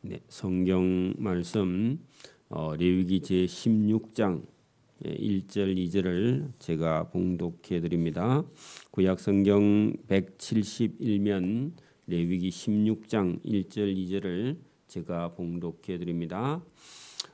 네, 성경 말씀 레위기 제 16장 1절 2절을 제가 봉독해 드립니다. 구약 성경 171면 레위기 16장 1절 2절을 제가 봉독해 드립니다.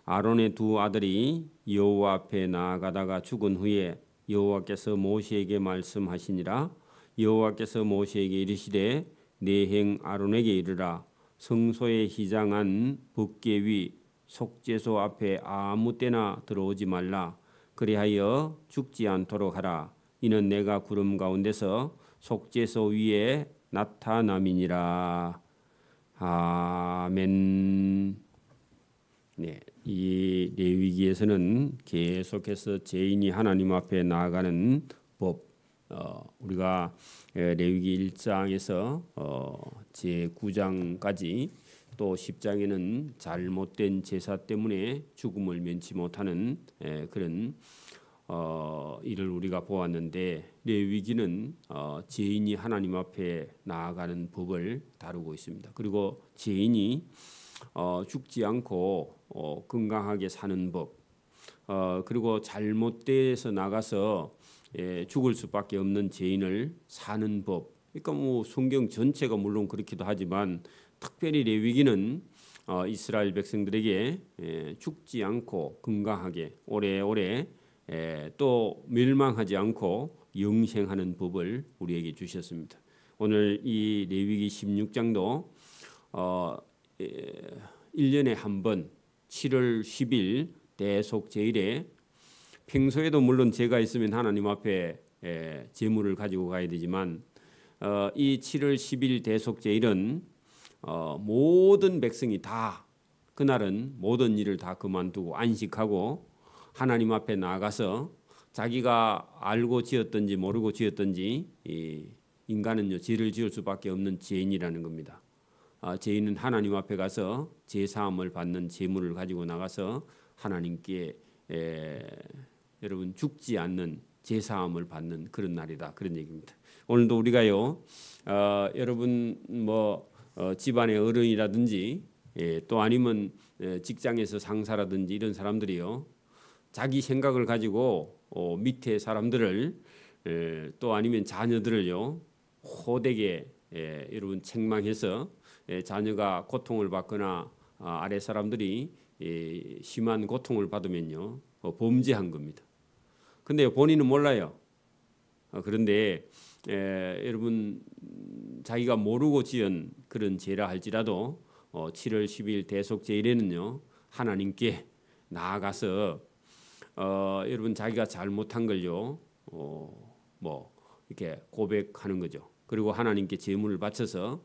아론의 두 아들이 여호와 앞에 나아가다가 죽은 후에 여호와께서 모세에게 말씀하시니라. 여호와께서 모세에게 이르시되 내행 아론에게 이르라. 성소에 희장한 법궤 위 속죄소 앞에 아무 때나 들어오지 말라. 그리하여 죽지 않도록 하라. 이는 내가 구름 가운데서 속죄소 위에 나타남이니라. 아멘. 네, 이 레위기에서는 계속해서 죄인이 하나님 앞에 나아가는 법, 우리가 레위기 1장에서 제9장까지 또 10장에는 잘못된 제사 때문에 죽음을 면치 못하는 그런 일을 우리가 보았는데, 레위기는 죄인이 하나님 앞에 나아가는 법을 다루고 있습니다. 그리고 죄인이 죽지 않고 건강하게 사는 법, 그리고 잘못돼서 나가서 죽을 수밖에 없는 죄인을 사는 법. 그러니까 뭐 성경 전체가 물론 그렇기도 하지만 특별히 레위기는 이스라엘 백성들에게 죽지 않고 건강하게 오래오래 또 멸망하지 않고 영생하는 법을 우리에게 주셨습니다. 오늘 이 레위기 16장도 1년에 한 번 7월 10일 대속제일에, 평소에도 물론 죄가 있으면 하나님 앞에 제물을 가지고 가야 되지만 이 7월 10일 대속제일은 모든 백성이 다 그날은 모든 일을 다 그만두고 안식하고 하나님 앞에 나아가서 자기가 알고 지었든지 모르고 지었든지 인간은요 죄를 지을 수밖에 없는 죄인이라는 겁니다. 죄인은 하나님 앞에 가서 제사함을 받는 제물을 가지고 나가서 하나님께 여러분 죽지 않는 제사함을 받는 그런 날이다, 그런 얘기입니다. 오늘도 우리가요 여러분 뭐 집안의 어른이라든지 또 아니면 직장에서 상사라든지 이런 사람들이요 자기 생각을 가지고 밑에 사람들을 또 아니면 자녀들을요 호되게 여러분 책망해서 자녀가 고통을 받거나 아래 사람들이 심한 고통을 받으면요 범죄한 겁니다. 근데 본인은 몰라요. 그런데 여러분 자기가 모르고 지은 그런 죄라 할지라도 7월 10일 대속제일에는요 하나님께 나아가서 여러분 자기가 잘못한 걸요 뭐 이렇게 고백하는 거죠. 그리고 하나님께 제물을 바쳐서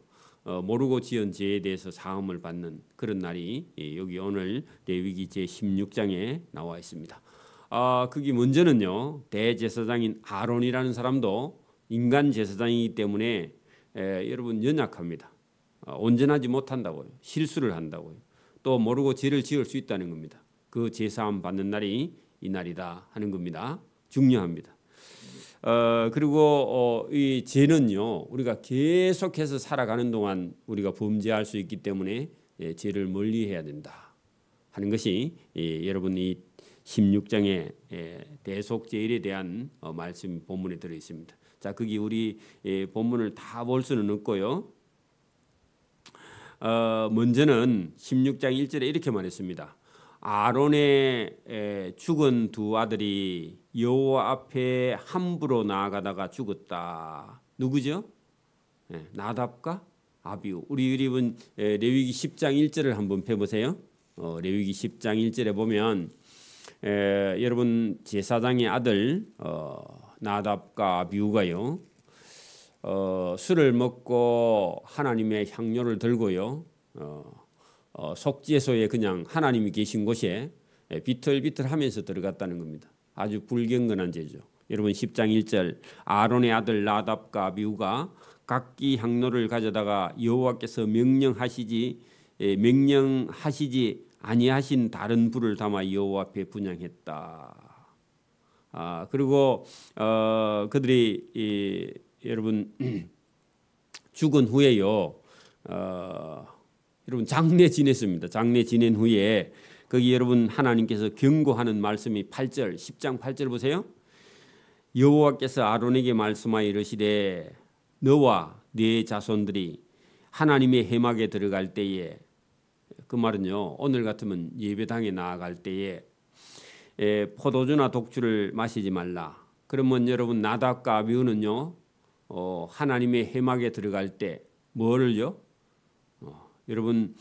모르고 지은 죄에 대해서 사함을 받는 그런 날이 여기 오늘 레위기 제 16장에 나와 있습니다. 그게 먼저는요 대제사장인 아론이라는 사람도 인간 제사장이기 때문에 여러분 연약합니다. 온전하지 못한다고요. 실수를 한다고요. 또 모르고 죄를 지을 수 있다는 겁니다. 그 제사함 받는 날이 이 날이다 하는 겁니다. 중요합니다. 그리고 이 죄는요 우리가 계속해서 살아가는 동안 우리가 범죄할 수 있기 때문에 죄를 멀리해야 된다 하는 것이 여러분 이 16장의 대속제일에 대한 말씀 본문에 들어 있습니다. 자, 거기 우리 본문을 다 볼 수는 없고요. 먼저는 16장 1절에 이렇게 말했습니다. 아론의 죽은 두 아들이 여호와 앞에 함부로 나아가다가 죽었다. 누구죠? 나답과 아비후. 우리 여러분 레위기 10장 1절을 한번 펴보세요. 레위기 10장 1절에 보면 여러분 제사장의 아들 나답과 아비후가요 술을 먹고 하나님의 향료를 들고요 속죄소에 그냥 하나님이 계신 곳에 비틀비틀하면서 들어갔다는 겁니다. 아주 불경건한 죄죠. 여러분 10장 1절 아론의 아들 나답과 아비후가 각기 향로를 가져다가 여호와께서 명령하시지 아니하신 다른 불을 담아 여호와 앞에 분향했다. 그리고 그들이 여러분 죽은 후에요 여러분 장례 지냈습니다. 장례 지낸 후에 거기 여러분 하나님께서 경고하는 말씀이 8절 10장 8절 보세요. 여호와께서 아론에게 말씀하여 이르시되 너와 네 자손들이 하나님의 회막에 들어갈 때에, 그 말은요 오늘 같으면 예배당에 나아갈 때에 포도주나 독주를 마시지 말라. 그러면 여러분 나답과 아비후는요 하나님의 회막에 들어갈 때 뭐를요? 여러분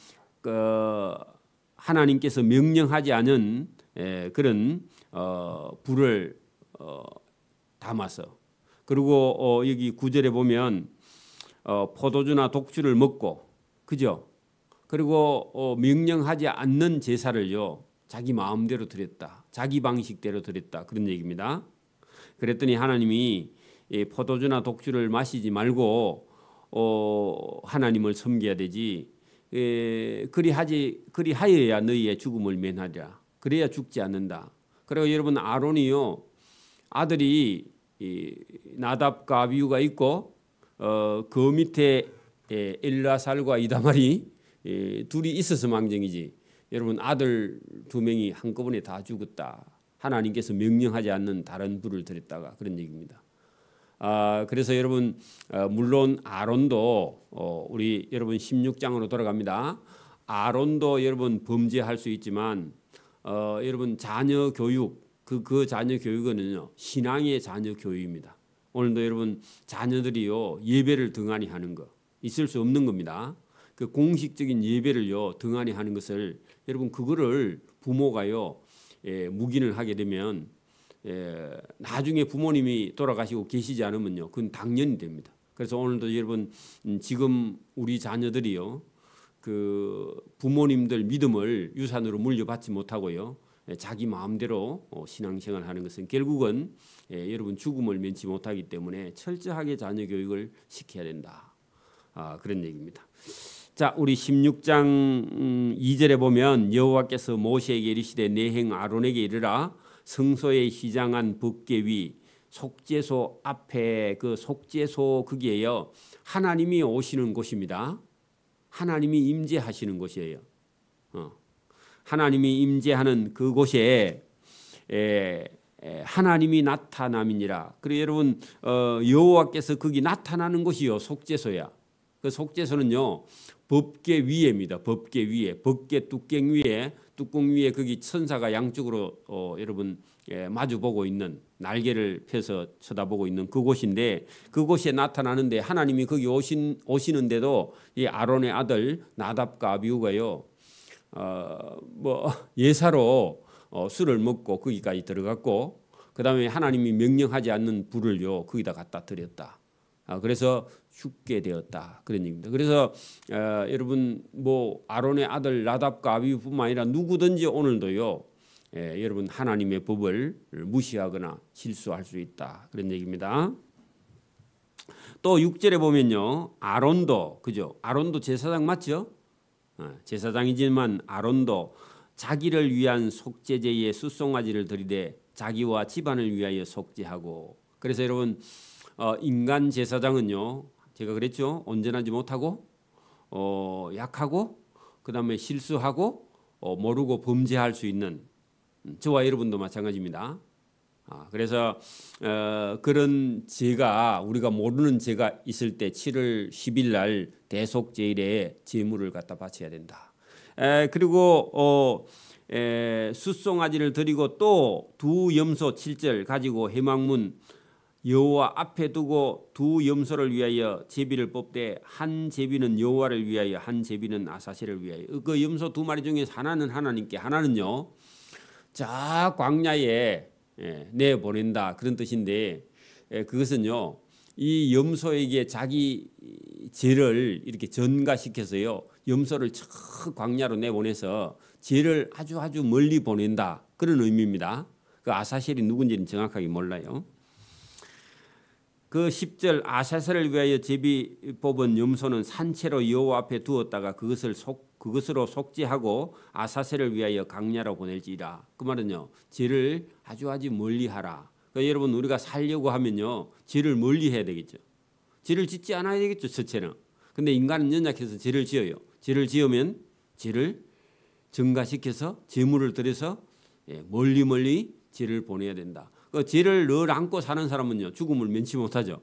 하나님께서 명령하지 않은 그런 불을 담아서, 그리고 여기 9절에 보면 포도주나 독주를 먹고, 그죠? 그리고 명령하지 않는 제사를요 자기 마음대로 드렸다, 자기 방식대로 드렸다, 그런 얘기입니다. 그랬더니 하나님이 포도주나 독주를 마시지 말고 하나님을 섬겨야 되지, 그리하여야 너희의 죽음을 면하리라. 그래야 죽지 않는다. 그리고 여러분 아론이요 아들이 나답과 아비후가 있고 그 밑에 엘라살과 이다말이 둘이 있어서 망정이지, 여러분 아들 2명이 한꺼번에 다 죽었다. 하나님께서 명령하지 않는 다른 불을 드렸다가 그런 얘기입니다. 그래서 여러분 물론 아론도 우리 여러분 16장으로 돌아갑니다. 아론도 여러분 범죄할 수 있지만 여러분 자녀 교육, 그 자녀 교육은요 신앙의 자녀 교육입니다. 오늘도 여러분 자녀들이요 예배를 등한히 하는 거 있을 수 없는 겁니다. 그 공식적인 예배를요 등한히 하는 것을 여러분 그거를 부모가요 묵인을 하게 되면 나중에 부모님이 돌아가시고 계시지 않으면요 그건 당연히 됩니다. 그래서 오늘도 여러분 지금 우리 자녀들이요 그 부모님들 믿음을 유산으로 물려받지 못하고요 자기 마음대로 신앙생활을 하는 것은 결국은 여러분 죽음을 면치 못하기 때문에 철저하게 자녀 교육을 시켜야 된다. 그런 얘기입니다. 자, 우리 16장 2절에 보면 여호와께서 모세에게 이르시되 내행 아론에게 이르라 성소에 휘장한 법궤 위 속죄소 앞에, 그 속죄소 그게요 하나님이 오시는 곳입니다. 하나님이 임재하시는 곳이에요. 하나님이 임재하는 그곳에 하나님이 나타남이니라. 그리고 여러분 여호와께서 거기 나타나는 곳이요 속죄소야. 그 속죄소는요 법궤 위에입니다. 법궤 위에, 법궤 뚜껑 위에 거기 천사가 양쪽으로 여러분 마주보고 있는, 날개를 펴서 쳐다보고 있는 그곳인데, 그곳에 나타나는데 하나님이 거기 오시는데도 이 아론의 아들 나답과 아비후가요 예사로 술을 먹고 거기까지 들어갔고, 그 다음에 하나님이 명령하지 않는 불을요 거기다 갖다 드렸다. 그래서 죽게 되었다, 그런 얘기입니다. 그래서 여러분 아론의 아들 나답과 아비후뿐만 아니라 누구든지 오늘도요 여러분 하나님의 법을 무시하거나 실수할 수 있다, 그런 얘기입니다. 또 6절에 보면요 아론도, 그죠? 아론도 제사장 맞죠? 제사장이지만 아론도 자기를 위한 속죄제에 숫송아지를 드리되 자기와 집안을 위하여 속죄하고. 그래서 여러분 인간 제사장은요 제가 그랬죠, 온전하지 못하고 약하고 그다음에 실수하고 모르고 범죄할 수 있는, 저와 여러분도 마찬가지입니다. 그래서 그런 죄가, 우리가 모르는 죄가 있을 때 7월 10일 날 대속제일에 제물을 갖다 바쳐야 된다. 그리고 숫송아지를 드리고 또 두 염소 7절 가지고 회막문 여호와 앞에 두고 두 염소를 위하여 제비를 뽑되 한 제비는 여호와를 위하여 한 제비는 아사셀을 위하여. 그 염소 2마리 중에 하나는 하나님께, 하나는요 저 광야에 내보낸다, 그런 뜻인데 그것은요 이 염소에게 자기 죄를 이렇게 전가시켜서요 염소를 저 광야로 내보내서 죄를 아주 멀리 보낸다, 그런 의미입니다. 그 아사셀이 누군지는 정확하게 몰라요. 그 10절 아사셀을 위하여 제비 뽑은 염소는 산채로 여호와 앞에 두었다가 그것으로 속죄하고 아사셀을 위하여 강야로 보낼지라. 그 말은요 죄를 아주 멀리 하라. 그러니까 여러분 우리가 살려고 하면요 죄를 멀리 해야 되겠죠. 죄를 짓지 않아야 되겠죠 첫째는. 근데 인간은 연약해서 죄를 지어요. 죄를 지으면 죄를 증가시켜서 제물을 드려서 멀리 죄를 보내야 된다. 그 죄를 늘 안고 사는 사람은요 죽음을 면치 못하죠.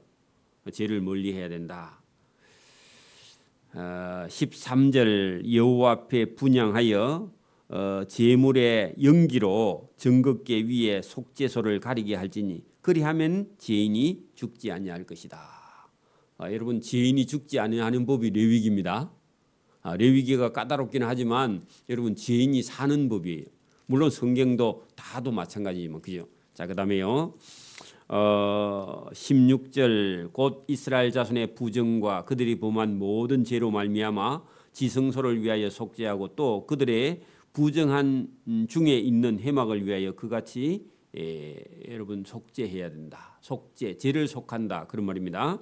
죄를 멀리 해야 된다. 13절 여호와 앞에 분향하여 제물의 연기로 정극계 위에 속죄소를 가리게 할지니 그리하면 죄인이 죽지 아니할 것이다. 여러분 죄인이 죽지 아니하는 법이 레위기입니다. 레위기가 까다롭기는 하지만 여러분 죄인이 사는 법이에요. 물론 성경도 다도 마찬가지지만 그죠. 자 그다음에요. 16절 곧 이스라엘 자손의 부정과 그들이 범한 모든 죄로 말미암아 지성소를 위하여 속죄하고 또 그들의 부정한 중에 있는 해막을 위하여 그같이 여러분 속죄해야 된다. 속죄, 죄를 속한다 그런 말입니다.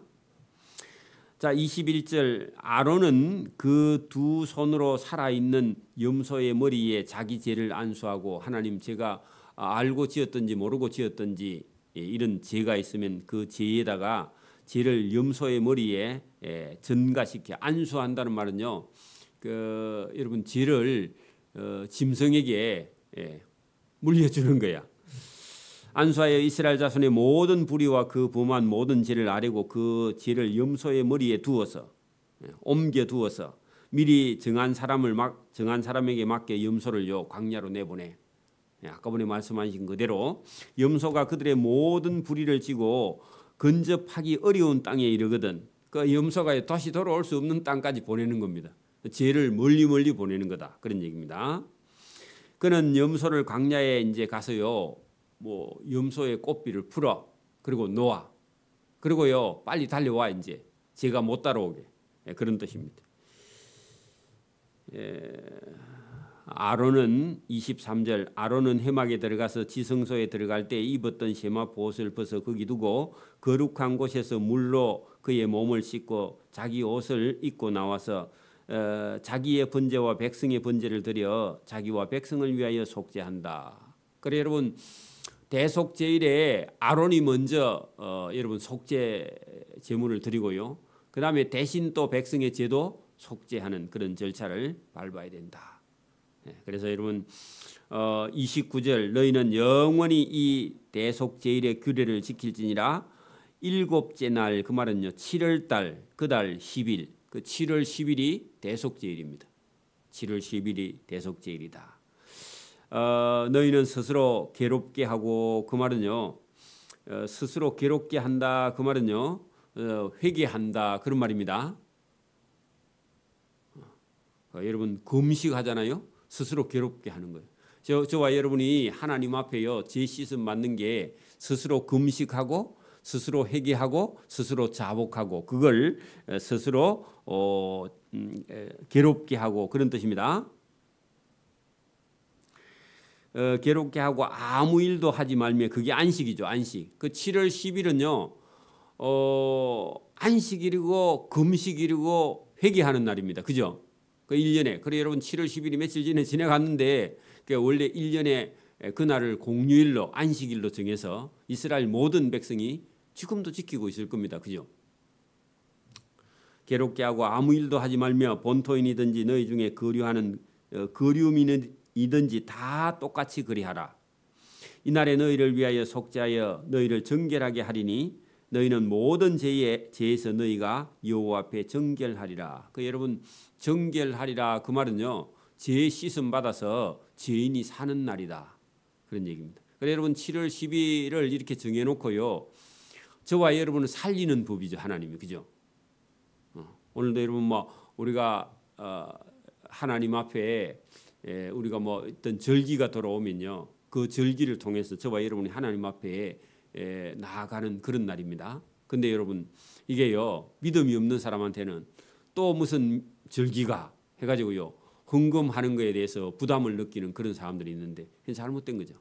자 21절 아론은 그 두 손으로 살아있는 염소의 머리에 자기 죄를 안수하고 하나님 제가 알고 지었든지 모르고 지었든지 이런 죄가 있으면 그 죄에다가 죄를 염소의 머리에 전가시켜 안수한다는 말은요. 여러분 죄를 짐승에게 물려주는 거야. 안수하여 이스라엘 자손의 모든 불의와 그 범한 모든 죄를 아뢰고 그 죄를 염소의 머리에 두어서 옮겨 두어서 미리 정한 사람에게 맞게 염소를요 광야로 내보내. 아까 전에 말씀하신 그대로 염소가 그들의 모든 불의를 지고 근접하기 어려운 땅에 이르거든. 그 염소가 다시 돌아올 수 없는 땅까지 보내는 겁니다. 죄를 멀리 보내는 거다 그런 얘기입니다. 그는 염소를 광야에 이제 가서요 뭐 염소의 꽃비를 풀어 그리고 놓아 그리고요 빨리 달려와 이제 죄가 못 따라오게 그런 뜻입니다. 아론은 23절 아론은 회막에 들어가서 지성소에 들어갈 때 입었던 세마 보옷을 벗어 거기 두고 거룩한 곳에서 물로 그의 몸을 씻고 자기 옷을 입고 나와서 자기의 번제와 백성의 번제를 드려 자기와 백성을 위하여 속죄한다. 그래 여러분 대속죄일에 아론이 먼저 여러분 속죄 제물을 드리고요. 그 다음에 대신 또 백성의 죄도 속죄하는 그런 절차를 밟아야 된다. 그래서 여러분 29절 너희는 영원히 이 대속제일의 규례를 지킬지니라. 일곱째 날 그 말은요 7월달 그 달 10일 그 7월 10일이 대속제일입니다. 7월 10일이 대속제일이다. 너희는 스스로 괴롭게 하고 그 말은요 스스로 괴롭게 한다 그 말은요 회개한다 그런 말입니다. 여러분 금식하잖아요. 스스로 괴롭게 하는 거예요. 저와 여러분이 하나님 앞에요 죄 씻음 받는 게 스스로 금식하고 스스로 회개하고 스스로 자복하고 그걸 스스로 괴롭게 하고 그런 뜻입니다. 괴롭게 하고 아무 일도 하지 말며 그게 안식이죠. 안식. 그 7월 10일은요 안식일이고 금식일이고 회개하는 날입니다. 그죠? 그 1년에 그래 여러분 7월 10일이 며칠 전에 지나갔는데 원래 1년에 그날을 공휴일로 안식일로 정해서 이스라엘 모든 백성이 지금도 지키고 있을 겁니다. 그죠? 괴롭게 하고 아무 일도 하지 말며 본토인이든지 너희 중에 거류하는 거류민이든지 다 똑같이 그리하라. 이날에 너희를 위하여 속죄하여 너희를 정결하게 하리니 너희는 모든 죄에서 너희가 여호와 앞에 정결하리라. 그 여러분 정결하리라 그 말은요 죄 씻음 받아서 죄인이 사는 날이다 그런 얘기입니다. 그래서 여러분 7월 10일을 이렇게 정해놓고요 저와 여러분을 살리는 법이죠 하나님이 그죠? 오늘도 여러분 뭐 우리가 하나님 앞에 우리가 뭐 어떤 절기가 돌아오면요 그 절기를 통해서 저와 여러분이 하나님 앞에 나아가는 그런 날입니다. 근데 여러분 이게요 믿음이 없는 사람한테는 또 무슨 절기가 해가지고요 헌금하는 거에 대해서 부담을 느끼는 그런 사람들이 있는데 그게 잘못된 거죠.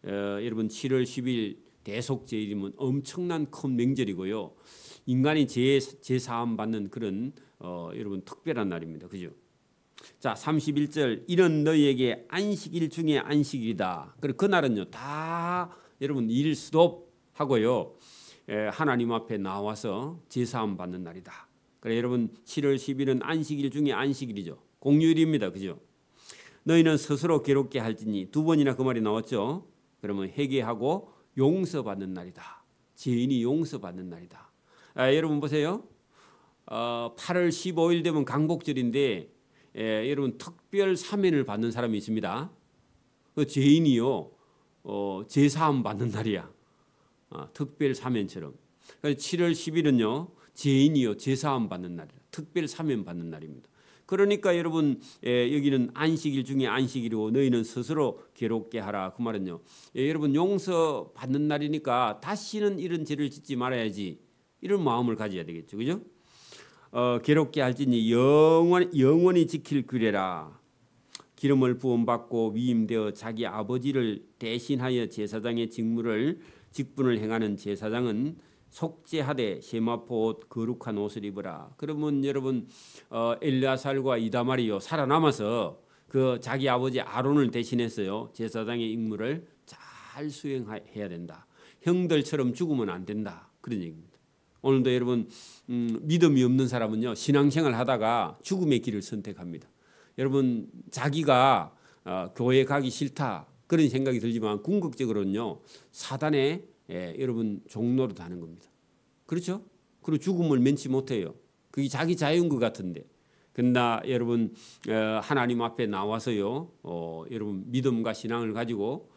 여러분 7월 10일 대속제일이면 엄청난 큰 명절이고요 인간이 제사함 받는 그런 여러분 특별한 날입니다. 그죠? 자 31절 이런 너희에게 안식일 중에 안식일이다. 그 날은요 다 여러분 일 스톱하고요 하나님 앞에 나와서 제사함 받는 날이다. 그래 여러분 7월 10일은 안식일 중에 안식일이죠. 공휴일입니다. 그죠? 너희는 스스로 괴롭게 할지니 두 번이나 그 말이 나왔죠. 그러면 회개하고 용서받는 날이다. 죄인이 용서받는 날이다. 여러분 보세요. 8월 15일 되면 강복절인데 여러분 특별 사면을 받는 사람이 있습니다. 그 죄인이요 제사함 받는 날이야. 특별 사면처럼. 7월 10일은요 죄인이요 제사함 받는 날이다. 특별 사면 받는 날입니다. 그러니까 여러분 여기는 안식일 중에 안식일이고 너희는 스스로 괴롭게 하라. 그 말은요 여러분 용서 받는 날이니까 다시는 이런 죄를 짓지 말아야지 이런 마음을 가져야 되겠죠. 그죠? 괴롭게 할지니 영원히 지킬 규례라. 기름을 부음받고 위임되어 자기 아버지를 대신하여 제사장의 직분을 행하는 제사장은 속죄하되 세마포 옷 거룩한 옷을 입으라. 그러면 여러분 엘리아살과 이다말이요 살아남아서 그 자기 아버지 아론을 대신했어요. 제사장의 임무를 잘 수행해야 된다. 형들처럼 죽으면 안 된다. 그런 얘기입니다. 오늘도 여러분 믿음이 없는 사람은요 신앙생활 하다가 죽음의 길을 선택합니다. 여러분 자기가 교회 가기 싫다 그런 생각이 들지만 궁극적으로는요 사단의 여러분 종로로 다는 겁니다. 그렇죠? 그리고 죽음을 면치 못해요. 그게 자기 자유인 것 같은데. 그러나 여러분 하나님 앞에 나와서요 여러분 믿음과 신앙을 가지고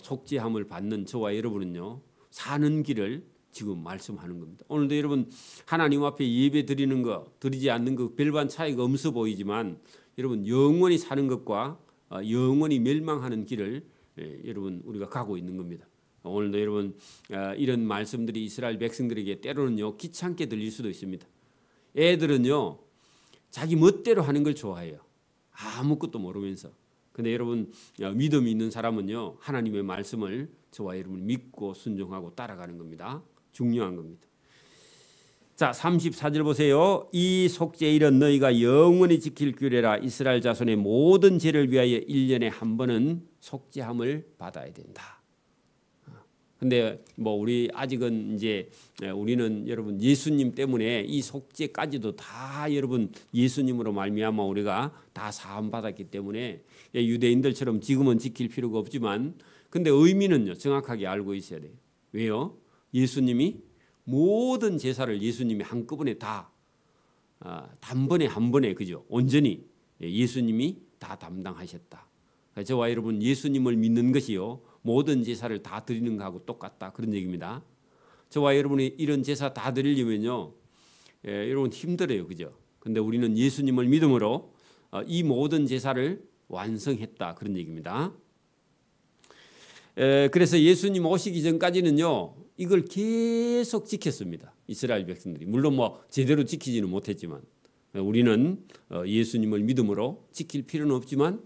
속죄함을 받는 저와 여러분은요 사는 길을 지금 말씀하는 겁니다. 오늘도 여러분 하나님 앞에 예배 드리는 거 드리지 않는 거 별반 차이가 없어 보이지만 여러분 영원히 사는 것과 영원히 멸망하는 길을 여러분 우리가 가고 있는 겁니다. 오늘도 여러분 이런 말씀들이 이스라엘 백성들에게 때로는요 귀찮게 들릴 수도 있습니다. 애들은요 자기 멋대로 하는 걸 좋아해요. 아무것도 모르면서. 근데 여러분 믿음이 있는 사람은요 하나님의 말씀을 저와 여러분 믿고 순종하고 따라가는 겁니다. 중요한 겁니다. 자 34절 보세요. 이 속죄일은 너희가 영원히 지킬 규례라. 이스라엘 자손의 모든 죄를 위하여 1년에 한 번은 속죄함을 받아야 된다. 근데 뭐 우리 아직은 이제 우리는 여러분 예수님 때문에 이 속죄까지도 다 여러분 예수님으로 말미암아 우리가 다 사함 받았기 때문에 유대인들처럼 지금은 지킬 필요가 없지만 근데 의미는요 정확하게 알고 있어야 돼요. 왜요? 예수님이 모든 제사를 예수님이 한꺼번에 다 단번에 한 번에 그죠? 온전히 예수님이 다 담당하셨다. 저와 여러분 예수님을 믿는 것이요 모든 제사를 다 드리는 거하고 똑같다 그런 얘기입니다. 저와 여러분이 이런 제사 다 드리려면요 여러분 힘들어요. 그죠? 근데 우리는 예수님을 믿음으로 이 모든 제사를 완성했다 그런 얘기입니다. 그래서 예수님 오시기 전까지는요 이걸 계속 지켰습니다. 이스라엘 백성들이. 물론 뭐 제대로 지키지는 못했지만 우리는 예수님을 믿음으로 지킬 필요는 없지만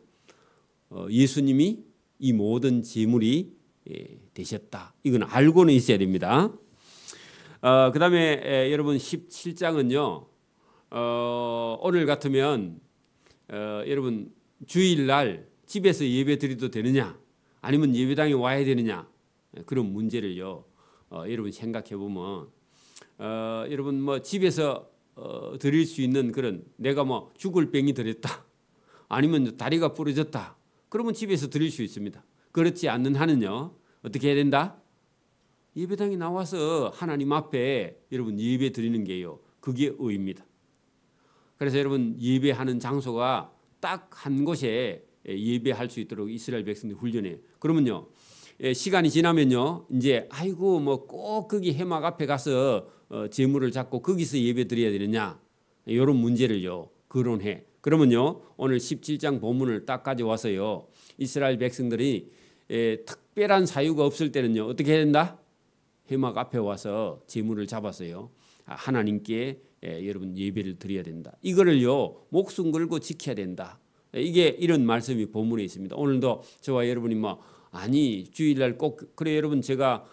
예수님이 이 모든 제물이 되셨다. 이건 알고는 있어야 됩니다. 그 다음에 여러분 17장은요 오늘 같으면 여러분 주일날 집에서 예배 드려도 되느냐 아니면 예배당에 와야 되느냐 그런 문제를요 여러분 생각해 보면 여러분 뭐 집에서 드릴 수 있는 그런 내가 뭐 죽을 병이 들었다 아니면 다리가 부러졌다 그러면 집에서 드릴 수 있습니다. 그렇지 않는 한은요 어떻게 해야 된다? 예배당에 나와서 하나님 앞에 여러분 예배 드리는 게요 그게 의입니다. 그래서 여러분 예배하는 장소가 딱 한 곳에 예배할 수 있도록 이스라엘 백성들 훈련해. 그러면요 시간이 지나면요 이제 아이고 뭐 꼭 거기 회막 앞에 가서 제물을 잡고 거기서 예배 드려야 되느냐 이런 문제를요 거론해. 그러면요 오늘 17장 본문을 딱 가져와서요 이스라엘 백성들이 특별한 사유가 없을 때는요 어떻게 해야 된다? 회막 앞에 와서 제물을 잡았어요. 하나님께 여러분 예배를 드려야 된다. 이거를요 목숨 걸고 지켜야 된다. 이게 이런 말씀이 본문에 있습니다. 오늘도 저와 여러분이 뭐 아니 주일날 꼭 그래 여러분 제가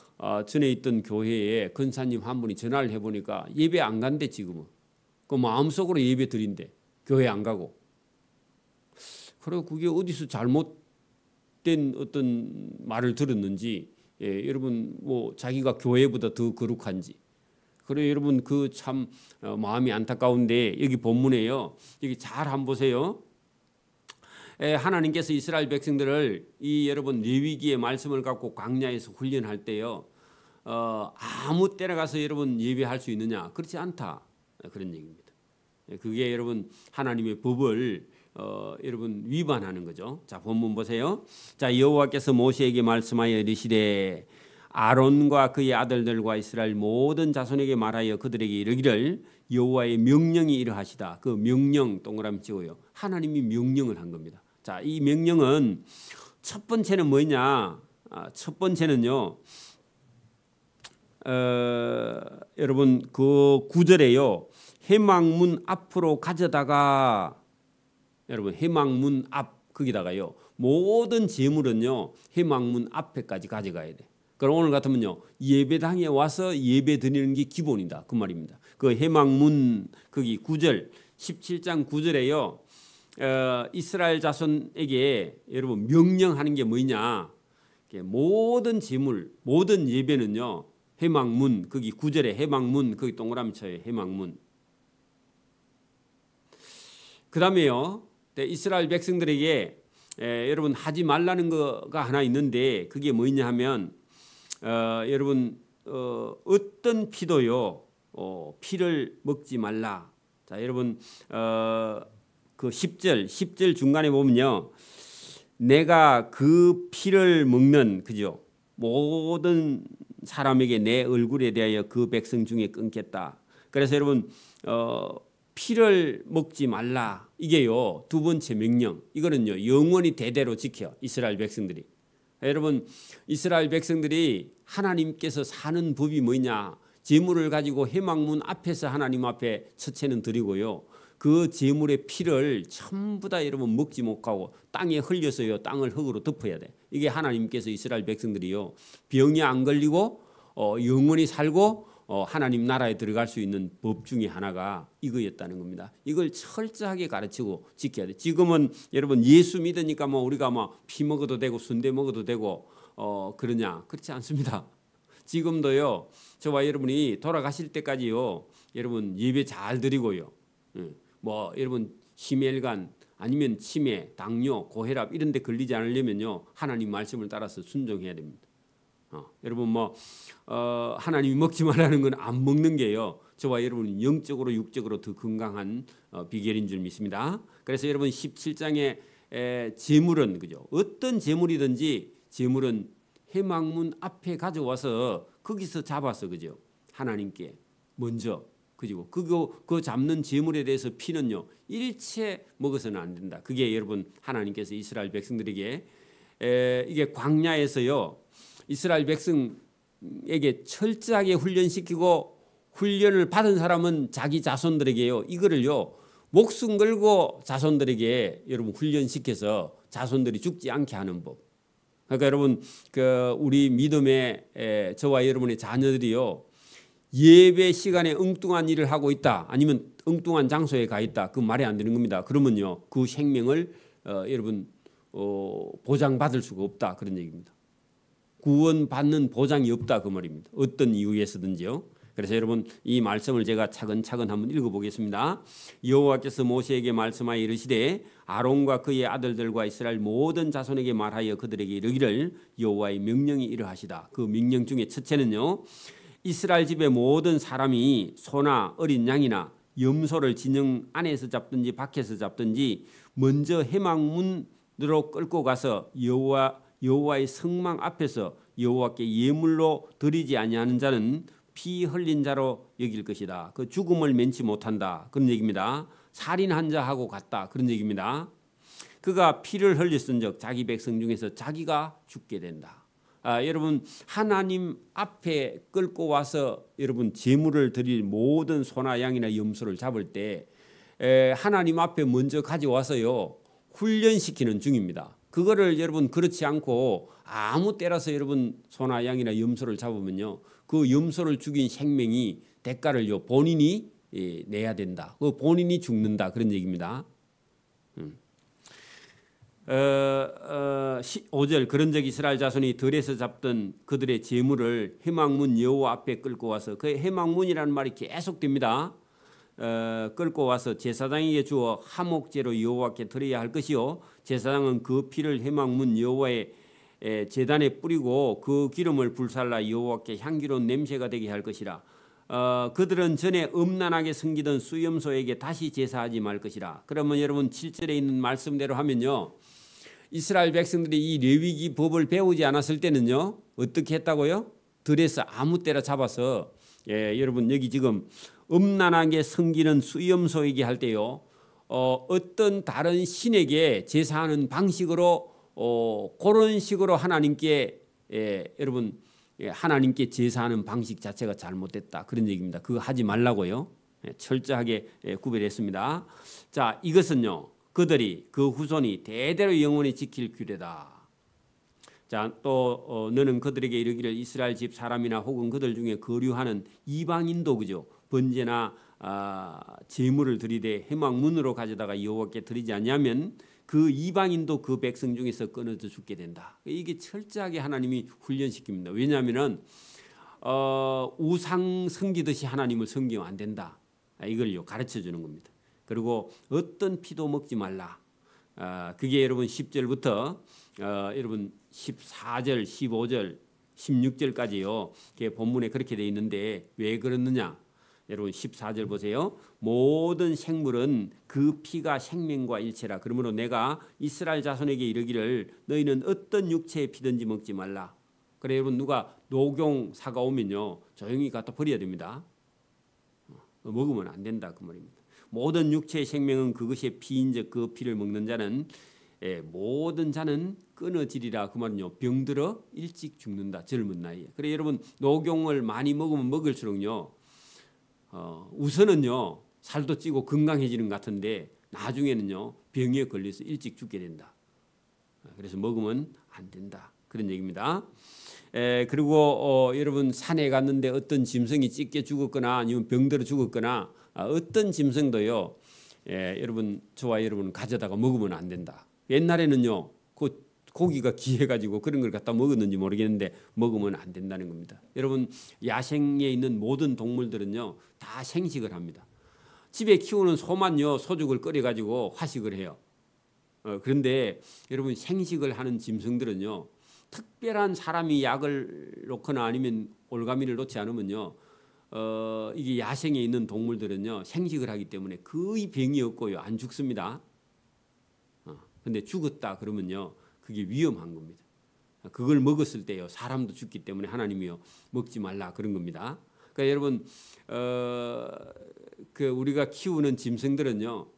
전에 있던 교회에 근사님 한 분이 전화를 해보니까 예배 안 간대 지금은. 그 마음속으로 예배 드린대. 교회 안 가고. 그리고 그게 어디서 잘못된 어떤 말을 들었는지 여러분 뭐 자기가 교회보다 더 거룩한지 그래 여러분 그 참 마음이 안타까운데 여기 본문에요. 여기 잘 한번 보세요. 하나님께서 이스라엘 백성들을 이 여러분 레위기의 말씀을 갖고 광야에서 훈련할 때요. 아무 때나 가서 여러분 예배할 수 있느냐? 그렇지 않다. 그런 얘기입니다. 그게 여러분 하나님의 법을 여러분 위반하는 거죠. 자, 본문 보세요. 자, 여호와께서 모세에게 말씀하여 이르시되 아론과 그의 아들들과 이스라엘 모든 자손에게 말하여 그들에게 이르기를 여호와의 명령이 이러하시다. 그 명령 동그라미 찍어요. 하나님이 명령을 한 겁니다. 자, 이 명령은 첫 번째는 뭐냐? 첫 번째는요. 여러분 그 9절에요. 해망문 앞으로 가져다가 여러분 해망문 앞 거기다가요. 모든 제물은요. 해망문 앞에까지 가져가야 돼. 그럼 오늘 같으면요. 예배당에 와서 예배 드리는 게 기본이다. 그 말입니다. 그 해망문 거기 9절 17장 9절에요. 이스라엘 자손에게 여러분 명령하는 게 뭐냐? 모든 제물, 모든 예배는요. 해망문 거기 9절에 해망문 거기 동그라미 쳐요. 해망문. 그다음에요. 이스라엘 백성들에게 여러분 하지 말라는 거가 하나 있는데 그게 뭐냐 하면 여러분 어떤 피도요. 피를 먹지 말라. 자, 여러분 그 10절 중간에 보면요. 내가 그 피를 먹는 그죠? 모든 사람에게 내 얼굴에 대하여 그 백성 중에 끊겠다. 그래서 여러분 피를 먹지 말라. 이게요. 두 번째 명령. 이거는요. 영원히 대대로 지켜. 이스라엘 백성들이. 여러분 이스라엘 백성들이 하나님께서 사는 법이 뭐냐? 제물을 가지고 해망문 앞에서 하나님 앞에 첫째는 드리고요. 그 제물의 피를 전부 다 여러분 먹지 못하고 땅에 흘려서요. 땅을 흙으로 덮어야 돼. 이게 하나님께서 이스라엘 백성들이요. 병이 안 걸리고 영원히 살고 하나님 나라에 들어갈 수 있는 법 중에 하나가 이거였다는 겁니다. 이걸 철저하게 가르치고 지켜야 돼. 지금은 여러분 예수 믿으니까 뭐 우리가 뭐 피 먹어도 되고 순대 먹어도 되고 그러냐? 그렇지 않습니다. 지금도요. 저와 여러분이 돌아가실 때까지요. 여러분 예배 잘 드리고요. 뭐 여러분 심혈관 아니면 치매, 당뇨, 고혈압 이런 데 걸리지 않으려면요. 하나님 말씀을 따라서 순종해야 됩니다. 여러분 뭐 하나님이 먹지 말라는 건 안 먹는 게요. 저와 여러분 영적으로 육적으로 더 건강한 비결인 줄 믿습니다. 그래서 여러분 17장의 제물은 그죠? 어떤 제물이든지 제물은 해망문 앞에 가져와서 거기서 잡아서 그죠? 하나님께 먼저 그리고 그 잡는 제물에 대해서 피는요 일체 먹어서는 안 된다. 그게 여러분 하나님께서 이스라엘 백성들에게 이게 광야에서요 이스라엘 백성에게 철저하게 훈련시키고 훈련을 받은 사람은 자기 자손들에게요 이거를요 목숨 걸고 자손들에게 여러분 훈련시켜서 자손들이 죽지 않게 하는 법. 그러니까 여러분 우리 믿음의 저와 여러분의 자녀들이요. 예배 시간에 엉뚱한 일을 하고 있다. 아니면 엉뚱한 장소에 가 있다. 그 말이 안 되는 겁니다. 그러면요. 그 생명을 여러분 보장받을 수가 없다. 그런 얘기입니다. 구원받는 보장이 없다. 그 말입니다. 어떤 이유에서든지요. 그래서 여러분 이 말씀을 제가 차근차근 한번 읽어보겠습니다. 여호와께서 모세에게 말씀하여 이르시되 아론과 그의 아들들과 이스라엘 모든 자손에게 말하여 그들에게 이르기를 여호와의 명령이 이러하시다. 그 명령 중에 첫째는요. 이스라엘 집의 모든 사람이 소나 어린 양이나 염소를 진영 안에서 잡든지 밖에서 잡든지 먼저 해망문으로 끌고 가서 여호와의 성막 앞에서 여호와께 예물로 드리지 아니하는 자는 피 흘린 자로 여길 것이다. 그 죽음을 면치 못한다. 그런 얘기입니다. 살인한 자하고 같다. 그런 얘기입니다. 그가 피를 흘렸은즉 자기 백성 중에서 자기가 죽게 된다. 여러분 하나님 앞에 끌고 와서 여러분 제물을 드릴 모든 소나 양이나 염소를 잡을 때 하나님 앞에 먼저 가져와서요 훈련시키는 중입니다. 그거를 여러분 그렇지 않고 아무 때라서 여러분 소나 양이나 염소를 잡으면요 그 염소를 죽인 생명이 대가를요 본인이 내야 된다. 그 본인이 죽는다 그런 얘기입니다. 15절 그런즉 이스라엘 자손이 들에서 잡던 그들의 제물을 회막문 여호와 앞에 끌고 와서 그 회막문이라는 말이 계속됩니다. 끌고 와서 제사장에게 주어 화목제로 여호와께 드려야 할 것이요 제사장은 그 피를 회막문 여호와의 제단에 뿌리고 그 기름을 불살라 여호와께 향기로운 냄새가 되게 할 것이라. 그들은 전에 음란하게 섬기던 수염소에게 다시 제사하지 말 것이라. 그러면 여러분 7절에 있는 말씀대로 하면요, 이스라엘 백성들이 이 레위기 법을 배우지 않았을 때는요 어떻게 했다고요? 들에서 아무 때나 잡아서 여러분 여기 지금 음란하게 섬기는 수염소에게 할 때요 어떤 다른 신에게 제사하는 방식으로 그런 식으로 하나님께 여러분 하나님께 제사하는 방식 자체가 잘못됐다 그런 얘기입니다. 그거 하지 말라고요. 철저하게 구별했습니다. 자, 이것은요 그들이 그 후손이 대대로 영원히 지킬 규례다. 자, 또 너는 그들에게 이르기를 이스라엘 집 사람이나 혹은 그들 중에 거류하는 이방인도 그죠 번제나 제물을 드리되 회막문으로 가져다가 여호와께 드리지 않냐면 그 이방인도 그 백성 중에서 끊어져 죽게 된다. 이게 철저하게 하나님이 훈련시킵니다. 왜냐하면은 우상 섬기듯이 하나님을 섬기면 안 된다. 이걸요 가르쳐 주는 겁니다. 그리고 어떤 피도 먹지 말라. 그게 여러분 10절부터 여러분 14절, 15절, 16절까지요. 본문에 그렇게 돼 있는데 왜 그렇느냐? 여러분 14절 보세요. 모든 생물은 그 피가 생명과 일체라. 그러므로 내가 이스라엘 자손에게 이르기를 너희는 어떤 육체의 피든지 먹지 말라. 그래 여러분 누가 녹용 사과 오면요 조용히 갖다 버려야 됩니다. 먹으면 안 된다 그 말입니다. 모든 육체의 생명은 그것의 피인즉 그 피를 먹는 자는 모든 자는 끊어지리라. 그 말은요 병들어 일찍 죽는다 젊은 나이에. 그래 여러분 녹용을 많이 먹으면 먹을수록요 우선은요 살도 찌고 건강해지는 것 같은데 나중에는요 병에 걸려서 일찍 죽게 된다. 그래서 먹으면 안 된다 그런 얘기입니다. 그리고 여러분 산에 갔는데 어떤 짐승이 찢겨 죽었거나 아니면 병들어 죽었거나 어떤 짐승도요 여러분 저와 여러분 가져다가 먹으면 안 된다. 옛날에는요 그 고기가 귀해가지고 그런 걸 갖다 먹었는지 모르겠는데 먹으면 안 된다는 겁니다. 여러분 야생에 있는 모든 동물들은요 다 생식을 합니다. 집에 키우는 소만요 소죽을 끓여가지고 화식을 해요. 그런데 여러분 생식을 하는 짐승들은요 특별한 사람이 약을 놓거나 아니면 올가미를 놓지 않으면요 이게 야생에 있는 동물들은요 생식을 하기 때문에 거의 병이 없고요 안 죽습니다. 근데 죽었다 그러면요 그게 위험한 겁니다. 그걸 먹었을 때요 사람도 죽기 때문에 하나님이요 먹지 말라 그런 겁니다. 그러니까 여러분 그 우리가 키우는 짐승들은요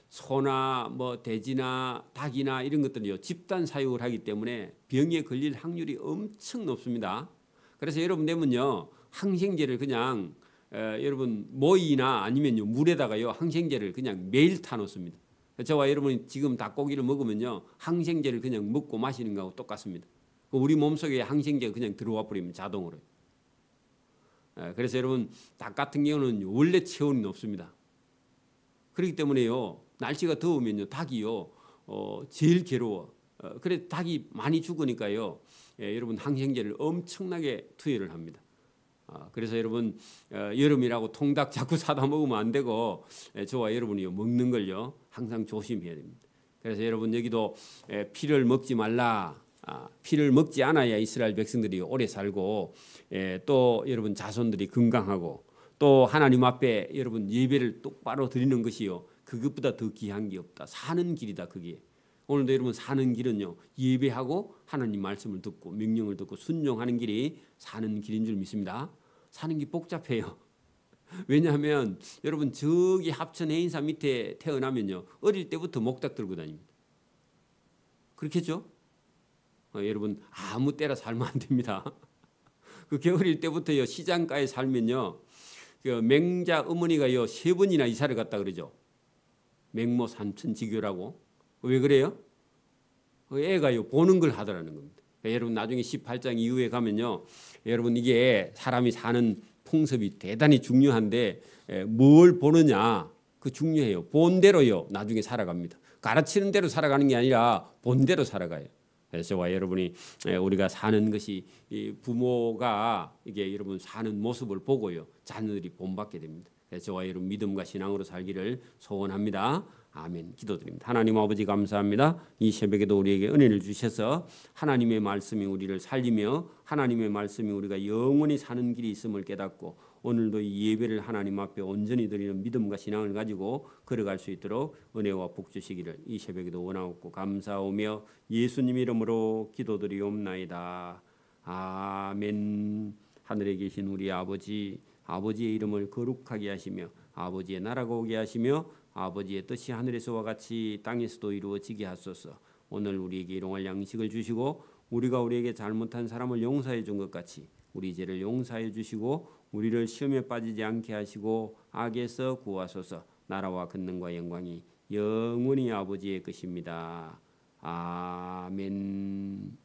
소나 뭐 돼지나 닭이나 이런 것들은요 집단 사육을 하기 때문에 병에 걸릴 확률이 엄청 높습니다. 그래서 여러분 되면요 항생제를 그냥 여러분 모이나 아니면요 물에다가요 항생제를 그냥 매일 타놓습니다. 저와 여러분이 지금 닭고기를 먹으면요 항생제를 그냥 먹고 마시는 거하고 똑같습니다. 우리 몸속에 항생제가 그냥 들어와 버리면 자동으로. 그래서 여러분 닭 같은 경우는 원래 체온이 높습니다. 그렇기 때문에요 날씨가 더우면요 닭이요 제일 괴로워. 그래 닭이 많이 죽으니까요 여러분 항생제를 엄청나게 투여를 합니다. 그래서 여러분 여름이라고 통닭 자꾸 사다 먹으면 안 되고 저와 여러분이 먹는 걸요 항상 조심해야 됩니다. 그래서 여러분 여기도 피를 먹지 말라. 피를 먹지 않아야 이스라엘 백성들이 오래 살고 또 여러분 자손들이 건강하고 또 하나님 앞에 여러분 예배를 똑바로 드리는 것이요 그것보다 더 귀한 게 없다. 사는 길이다 그게. 오늘도 여러분 사는 길은요 예배하고 하나님 말씀을 듣고 명령을 듣고 순종하는 길이 사는 길인 줄 믿습니다. 사는 게 복잡해요. 왜냐하면 여러분 저기 합천 해인사 밑에 태어나면요 어릴 때부터 목닥 들고 다닙니다. 그렇겠죠? 여러분 아무 때나 살면 안 됩니다. 그 어릴 때부터요 시장가에 살면요 그 맹자 어머니가요 3번이나 이사를 갔다 그러죠. 맹모 삼천지교라고. 왜 그래요? 애가요 보는 걸 하더라는 겁니다. 여러분 나중에 18장 이후에 가면요 여러분 이게 사람이 사는 풍습이 대단히 중요한데 뭘 보느냐 그 중요해요. 본 대로요 나중에 살아갑니다. 가르치는 대로 살아가는 게 아니라 본대로 살아가요. 그래서 저와 여러분이 우리가 사는 것이 이 부모가 이게 여러분 사는 모습을 보고요 자녀들이 본받게 됩니다. 그래서 저와 여러분 믿음과 신앙으로 살기를 소원합니다. 아멘. 기도드립니다. 하나님 아버지 감사합니다. 이 새벽에도 우리에게 은혜를 주셔서 하나님의 말씀이 우리를 살리며 하나님의 말씀이 우리가 영원히 사는 길이 있음을 깨닫고 오늘도 이 예배를 하나님 앞에 온전히 드리는 믿음과 신앙을 가지고 걸어갈 수 있도록 은혜와 복 주시기를 이 새벽에도 원하옵고 감사하며 예수님 이름으로 기도드리옵나이다. 아멘. 하늘에 계신 우리 아버지, 아버지의 이름을 거룩하게 하시며 아버지의 나라가 오게 하시며 아버지의 뜻이 하늘에서와 같이 땅에서도 이루어지게 하소서. 오늘 우리에게 일용할 양식을 주시고 우리가 우리에게 잘못한 사람을 용서해 준 것 같이 우리 죄를 용서해 주시고 우리를 시험에 빠지지 않게 하시고 악에서 구하소서. 나라와 권능과 영광이 영원히 아버지의 것입니다. 아멘.